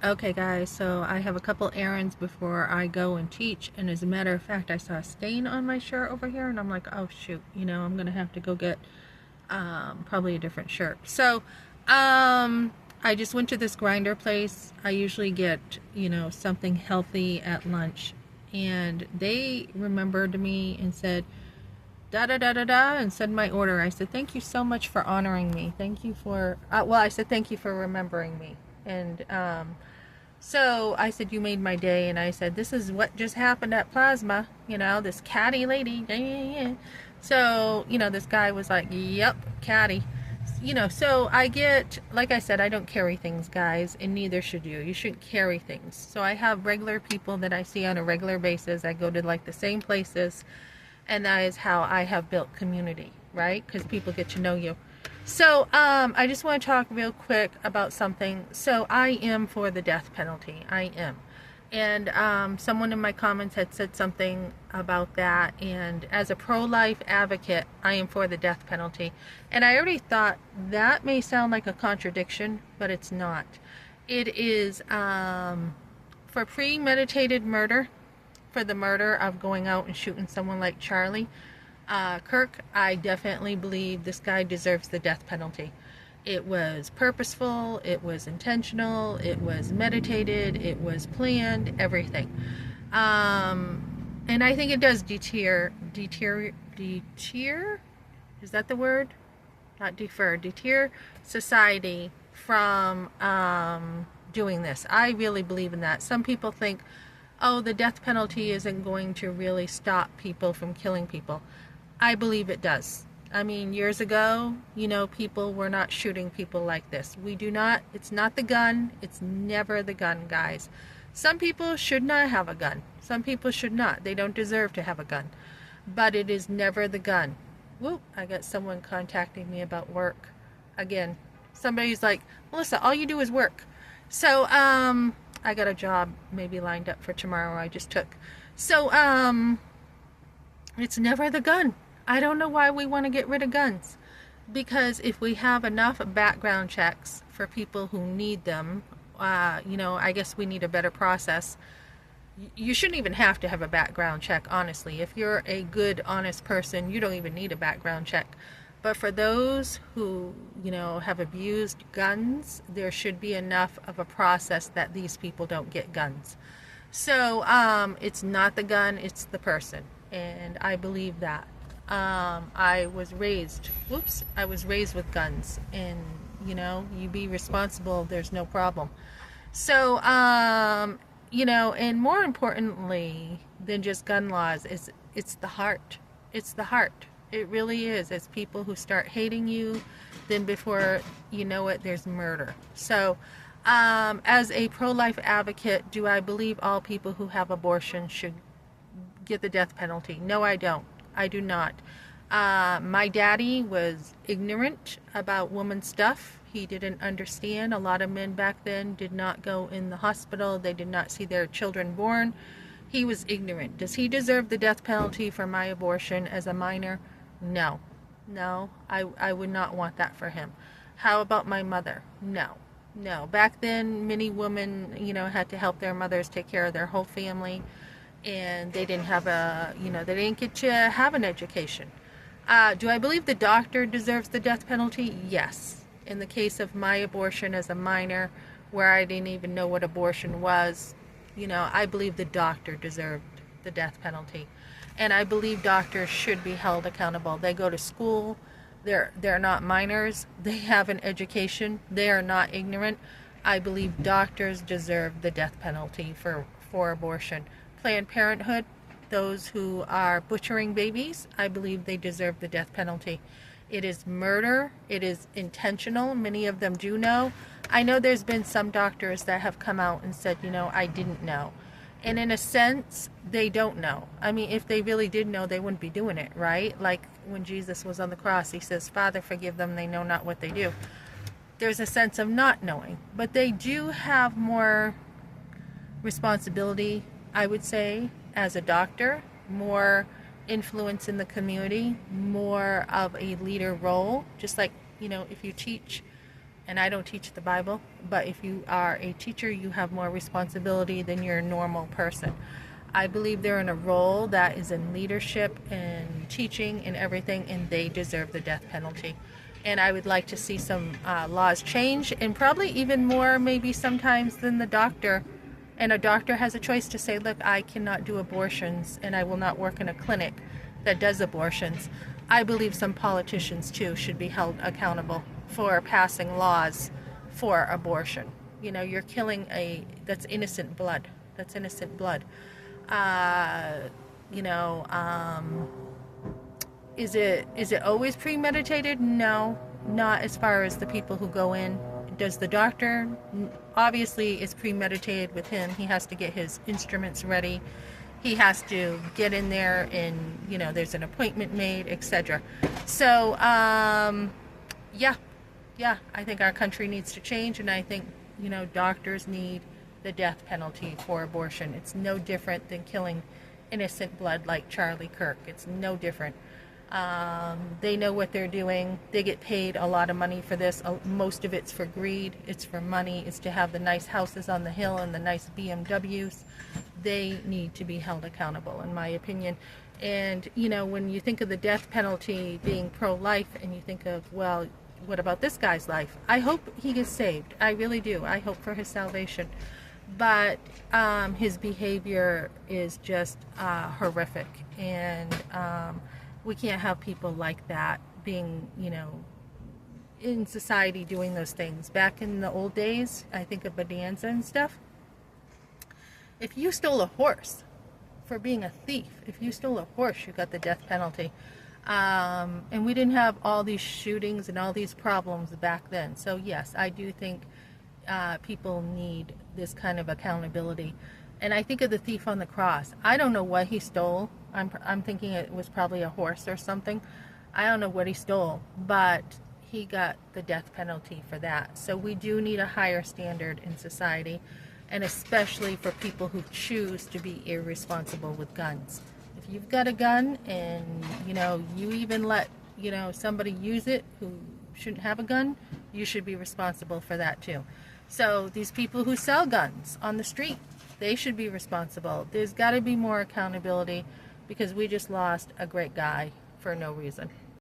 Okay, guys, so I have a couple errands before I go and teach, and as a matter of fact, I saw a stain on my shirt over here, and I'm like, oh shoot, I'm gonna have to go get probably a different shirt. So, I just went to this grinder place. I usually get, something healthy at lunch, and they remembered me and said, da da da da da, and said my order. I said, thank you so much for honoring me. Thank you for, I said, thank you for remembering me. And so I said, you made my day. And I said, this is what just happened at Plasma. This catty lady. Yeah, yeah, yeah. So, this guy was like, yep, catty. So I get, like I said, I don't carry things, guys, and neither should you. You shouldn't carry things. So I have regular people that I see on a regular basis. I go to like the same places, and that is how I have built community, right? Because people get to know you. So, I just want to talk real quick about something. So, I am for the death penalty. I am. And someone in my comments had said something about that. And as a pro-life advocate, I am for the death penalty. And I already thought that may sound like a contradiction, but it's not. It is for premeditated murder, for the murder of going out and shooting someone like Charlie Kirk. I definitely believe this guy deserves the death penalty. It was purposeful, it was intentional, it was meditated, it was planned, everything. And I think it does deter, is that the word? Not defer, deter society from doing this. I really believe in that. Some people think, oh, the death penalty isn't going to really stop people from killing people. I believe it does. I mean, years ago, people were not shooting people like this. It's not the gun. It's never the gun, guys. Some people should not have a gun. Some people should not. They don't deserve to have a gun. But it is never the gun. Whoop, I got someone contacting me about work. Again, somebody's like, Melissa, all you do is work. So, I got a job maybe lined up for tomorrow I just took. So, it's never the gun. I don't know why we want to get rid of guns. Because if we have enough background checks for people who need them, I guess we need a better process. You shouldn't even have to have a background check, honestly. If you're a good, honest person, you don't even need a background check. But for those who, have abused guns, there should be enough of a process that these people don't get guns. So, it's not the gun, it's the person. And I believe that. I was raised with guns. And, you be responsible, there's no problem. So, and more importantly than just gun laws, it's the heart. It's the heart. It really is. It's people who start hating you, then before you know it, there's murder. So, as a pro-life advocate, do I believe all people who have abortion should get the death penalty? No, I don't. I do not. My daddy was ignorant about woman stuff. He didn't understand. A lot of men back then did not go in the hospital. They did not see their children born. He was ignorant. Does he deserve the death penalty for my abortion as a minor? No. No, I would not want that for him. How about my mother? No. No. Back then, many women, had to help their mothers take care of their whole family, and they didn't have they didn't get to have an education. Do I believe the doctor deserves the death penalty? Yes. In the case of my abortion as a minor, where I didn't even know what abortion was, I believe the doctor deserved the death penalty. And I believe doctors should be held accountable. They go to school. They're not minors. They have an education. They are not ignorant. I believe doctors deserve the death penalty for abortion. Planned Parenthood, those who are butchering babies, I believe they deserve the death penalty. It is murder. It is intentional. Many of them do know. I know there's been some doctors that have come out and said, I didn't know. And in a sense, they don't know. I mean, if they really did know, they wouldn't be doing it, right? Like when Jesus was on the cross, he says, Father, forgive them, they know not what they do. There's a sense of not knowing. But they do have more responsibility, I would say, as a doctor, more influence in the community, more of a leader role. Just like, if you teach and I don't teach the Bible, but if you are a teacher, you have more responsibility than your normal person. I believe they're in a role that is in leadership and teaching and everything, and they deserve the death penalty. And I would like to see some laws change, and probably even more maybe sometimes than the doctor. And a doctor has a choice to say, look, I cannot do abortions and I will not work in a clinic that does abortions. I believe some politicians too should be held accountable for passing laws for abortion. You know, you're killing that's innocent blood. That's innocent blood. You know, is it always premeditated? No, not as far as the people who go in. Does the doctor? Obviously, it's premeditated with him. He has to get his instruments ready. He has to get in there, and you know, there's an appointment made, etc. So, yeah, I think our country needs to change, and I think, you know, doctors need the death penalty for abortion. It's no different than killing innocent blood like Charlie Kirk. It's no different. They know what they're doing. They get paid a lot of money for this. Most of it's for greed. It's for money. It's to have the nice houses on the hill and the nice BMWs. They need to be held accountable, in my opinion. And, you know, when you think of the death penalty being pro-life and you think of, well, what about this guy's life? I hope he gets saved. I really do. I hope for his salvation. But his behavior is just horrific. And we can't have people like that being, you know, in society doing those things. Back in the old days, I think of Bonanza and stuff. If you stole a horse for being a thief, if you stole a horse, you got the death penalty. And we didn't have all these shootings and all these problems back then. So yes, I do think people need this kind of accountability. And I think of the thief on the cross. I don't know what he stole. I'm thinking it was probably a horse or something. I don't know what he stole, but he got the death penalty for that. So we do need a higher standard in society, and especially for people who choose to be irresponsible with guns. If you've got a gun and, you know, you even let, you know, somebody use it who shouldn't have a gun, you should be responsible for that too. So these people who sell guns on the street, they should be responsible. There's got to be more accountability, because we just lost a great guy for no reason.